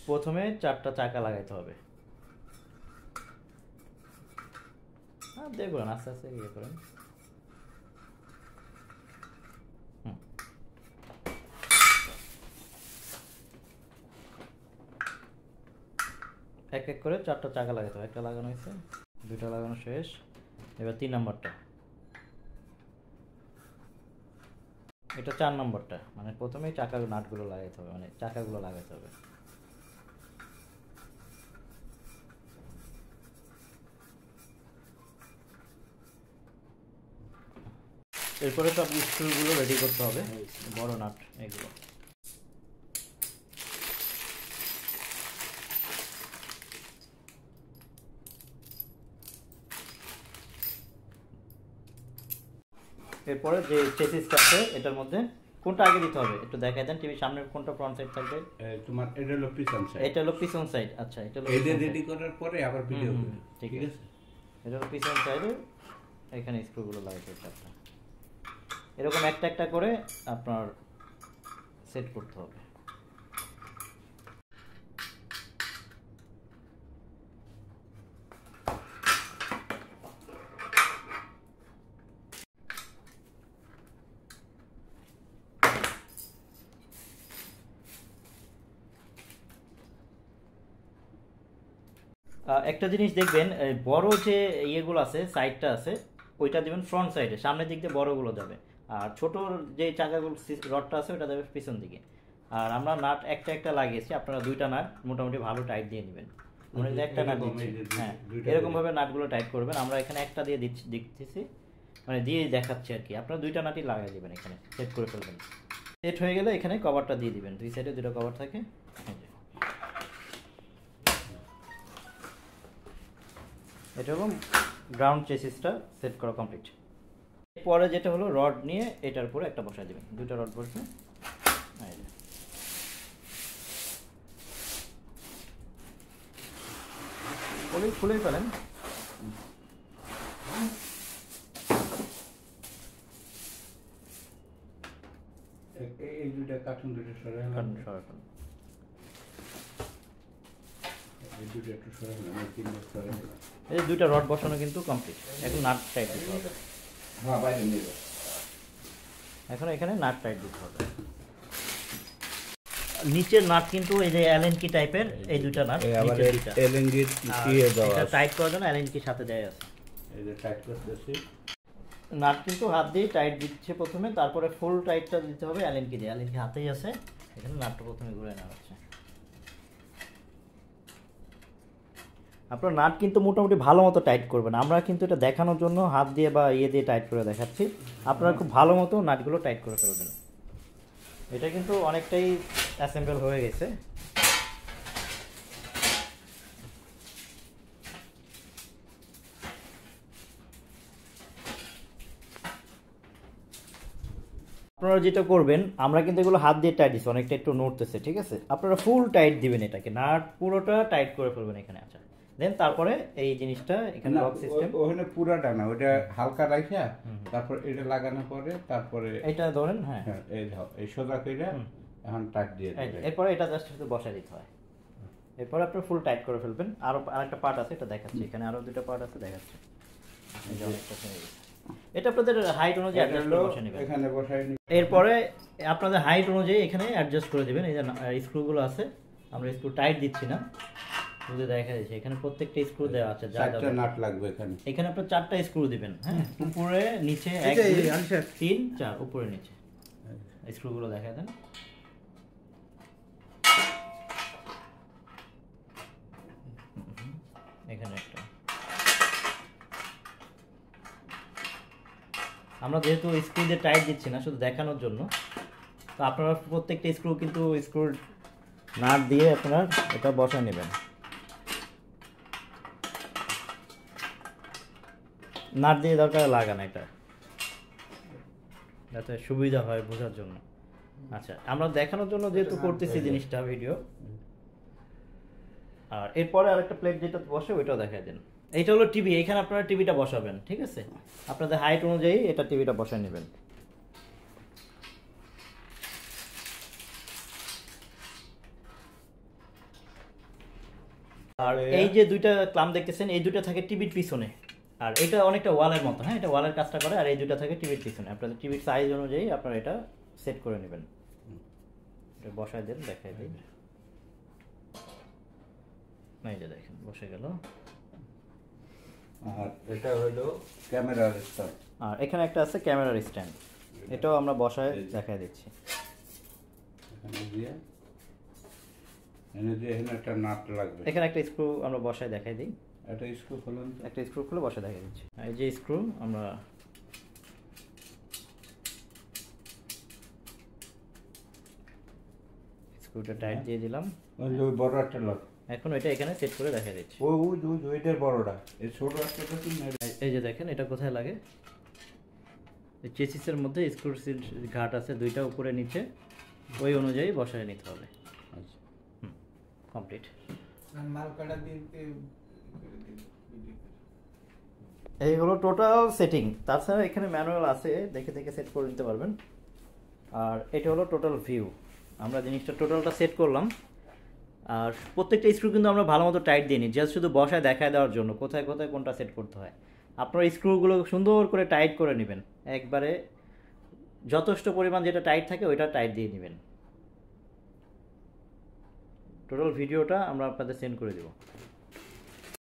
প্রথমে 4টা চাকা লাগাইতে হবে। দেখুন আস্তে আস্তে ইয়ে করেন। এক এক করে 4টা চাকা লাগাতে হবে। একটা লাগানো হয়েছে, 2টা লাগানো শেষ। এবার 3 নম্বরটা, এটা 4 নম্বরটা। মানে প্রথমেই নাটগুলো লাগাইতে হবে, মানে চাকাগুলো লাগাইতে হবে। এরপরে সব স্ক্রুগুলো রেডি করতে হবে, বড় নাট এগুলো। এরপরে যে চেসিসটা আছে এটার মধ্যে কোনটা আগে দিতে হবে একটু দেখাই দেন। টিভির সামনে কোনটা ফ্রন্ট সাইড থাকবে? তোমার এটা হলো পিছন সাইড। এটা হলো পিছন সাইড। আচ্ছা, এটা হলো এটা রেডি করার পরে আবার ভিডিও করব। ঠিক আছে, এটা হলো পিছন সাইডে। এখানে স্ক্রুগুলো লাগাতে হবে 4টা। এরকম একটা একটা করে আপনার সেট করতে হবে। একটা জিনিস দেখবেন, বড় যে ইয়েগুলো আছে, সাইডটা আছে, ওইটা দেবেন ফ্রন্ট সাইডে, সামনের দিক দিয়ে বড়গুলো যাবে। আর ছোট যে চাকাগুলো রডটা আছে ওটা দেবে পিছন দিকে। আর আমরা নাট একটা একটা লাগিয়েছি, আপনারা 2টা নাট মোটামুটি ভালো টাইট দিয়ে নেবেন। আমরা যদি একটা নাট দিচ্ছি, হ্যাঁ এরকমভাবে নাটগুলো টাইট করবেন। আমরা এখানে একটা দিয়ে দিচ্ছি, মানে দিয়ে দেখাচ্ছি আর কি। আপনারা 2টা নাটই লাগিয়ে দেবেন, এখানে সেট করে ফেলবেন। সেট হয়ে গেলে এখানে কভারটা দিয়ে দিবেন। 2 সাইডে 2টা কভার থাকে। এটা হলো গ্রাউন্ড চেসিসটা সেট করা কমপ্লিট। এরপরে যেটা হলো রড নিয়ে এটার উপরে একটা বসায় দেবেন। 2টা রড বসবে, খুলেই ফেলেন। এই 2টা কার্টুন 2টা সরাই ফেলুন। এই 2টা রড বসানো কিন্তু কমপ্লিট। এখন নাট টাইট দিতে হবে। হ্যাঁ, বাইরে নিয়ে যাও। এখন এখানে নাট টাইট দিতে হবে। নিচের নাট কিন্তু এই যে অ্যালেন কি টাইপের, এই 2টা নাট নিচের দুটো অ্যালেন কি দিয়ে দাও। এটা টাইট করার জন্য অ্যালেন কি সাথে দেয়া আছে। এই যে টাইট করতেছি, নাট কিন্তু হাত দিয়ে টাইট দিচ্ছে প্রথমে, তারপরে ফুল টাইটটা দিতে হবে অ্যালেন কি দিয়ে। অ্যালেন কি হাতেই আছে, এখানে নাটটা প্রথমে ঘুরে নেওয়া হচ্ছে। আপনার নাট কিন্তু মোটামুটি ভালো মতো টাইট করবেন। আমরা কিন্তু এটা দেখানোর জন্য হাত দিয়ে বা ইয়ে দিয়ে টাইট করে দেখাচ্ছি। আপনারা খুব ভালো মতো নাটগুলো টাইট করে ফেলবেন। এটা কিন্তু অনেকটাই অ্যাসেম্বল হয়ে গেছে। আপনারা যেটা করবেন, আমরা কিন্তু এগুলো হাত দিয়ে টাইট দিচ্ছি, অনেকটা একটু নড়তেছে, ঠিক আছে। আপনারা ফুল টাইট দিবেন, এটাকে নাট পুরোটা টাইট করে ফেলবেন এখানে। আচ্ছা, দেন তারপরে এই জিনিসটা এখানে লক সিস্টেম, ওখানে পুরাটা না, ওটা হালকা রাখিয়া তারপর এটা লাগানোর পরে তারপরে এটা ধরেন। হ্যাঁ, এই সোজা কইরা এখন টাইট দিয়ে দিবেন। এরপরে এটা জাস্ট শুধু বসায় দিতে হয়। এরপর আপনি ফুল টাইট করে ফেলবেন। আরেকটা পার্ট আছে, এটা দেখাচ্ছি। এখানে আরো 2টা পার্ট আছে, দেখাচ্ছি। এটা আপনাদের হাইট অনুযায়ী অ্যাডজাস্ট করে বসে নেবেন। এখানে বসাই নিন। এরপরে আপনাদের হাইট অনুযায়ী এখানে অ্যাডজাস্ট করে দিবেন। এই যে স্ক্রুগুলো আছে, আমরা স্ক্রু টাইট দিচ্ছি না, শুধু দেখা যাচ্ছে এখানে প্রত্যেকটা স্ক্রু দেওয়া আছে। 4টা নাট লাগবে এখানে। এখানে আপনি 4টা স্ক্রু দিবেন। হ্যাঁ, উপরে নিচে 1 2 3 4, উপরে নিচে স্ক্রুগুলো দেখা দেন। এখানে একটা, আমরা যেহেতু স্ক্রু দিয়ে টাইট দিচ্ছি না, শুধু দেখানোর জন্য, তো আপনারা প্রত্যেকটা স্ক্রু কিন্তু স্ক্রু নাট দিয়ে আপনারা এটা বসায় নেবেন। নাট দিয়ে দরকার লাগে না, এটা যাতে সুবিধা হয় বোঝার জন্য। আচ্ছা, আমরা দেখানোর জন্য যেহেতু করতেছি জিনিসটা ভিডিও। আর এরপরে আরেকটা প্লেট যেটা বসে ওইটাও দেখাই দেন। এইটা হলো টিভি, এখানে আপনারা টিভিটা বসাবেন, ঠিক আছে? আপনাদের হাইট অনুযায়ী এটা টিভিটা বসায় নেবেন। আর এই যে দুইটা ক্লাম দেখতেছেন, এই দুইটা থাকে টিভির পিছনে, আর এটা অনেকটা ওয়ালের মতো, হ্যাঁ, এটা ওয়ালের কাজটা করে, আর এই দুইটা থাকে টিভির পিছনে। আপনাদের টিভির সাইজ অনুযায়ী আপনারা এটা সেট করে নেবেন। এটা বসায় দেন, দেখাই দিই। এই যে দেখেন বসে গেল। আর এটা হলো ক্যামেরার স্ট্যান্ড। আর এখানে একটা আছে ক্যামেরার স্ট্যান্ড, এটাও আমরা বসায় দেখাই দিচ্ছি। এখানে দিয়ে এখানে একটা নাট লাগবে। এখানে একটা স্ক্রু আমরা বসায় দেখাই দিই। একটা স্ক্রু খুলুন। একটা স্ক্রু খুলে বসায় দেখাই দিচ্ছি। এই যে স্ক্রু আমরা স্ক্রুটা টাইট দিয়ে দিলাম। ওই যে বড় একটা লক। এখন এটা এখানে সেট করে দেখাই দিচ্ছি। ওইটার বড়টা, এই ছোট একটা তো এই যে দেখেন এটা কোথায় লাগে। এই চেসিসের মধ্যে স্ক্রু ঘাট আছে দুইটা, উপরে নিচে, ওই অনুযায়ী বসায় নিতে হবে। আচ্ছা, কমপ্লিট। এই হলো টোটাল সেটিং। তাছাড়া এখানে ম্যানুয়াল আছে, দেখে দেখে সেট করে নিতে পারবেন। আর এটা হলো টোটাল ভিউ, আমরা জিনিসটা টোটালটা সেট করলাম। আর প্রত্যেকটা স্ক্রু কিন্তু আমরা ভালো মতো টাইট দিইনি, জাস্ট শুধু বসায় দেখায় দেওয়ার জন্য কোথায় কোথায় কোনটা সেট করতে হয়। আপনারা স্ক্রুগুলো সুন্দর করে টাইট করে নেবেন, একবারে যথেষ্ট পরিমাণ যেটা টাইট থাকে ওইটা টাইট দিয়ে নেবেন। টোটাল ভিডিওটা আমরা আপনাদের সেন্ড করে দেবো।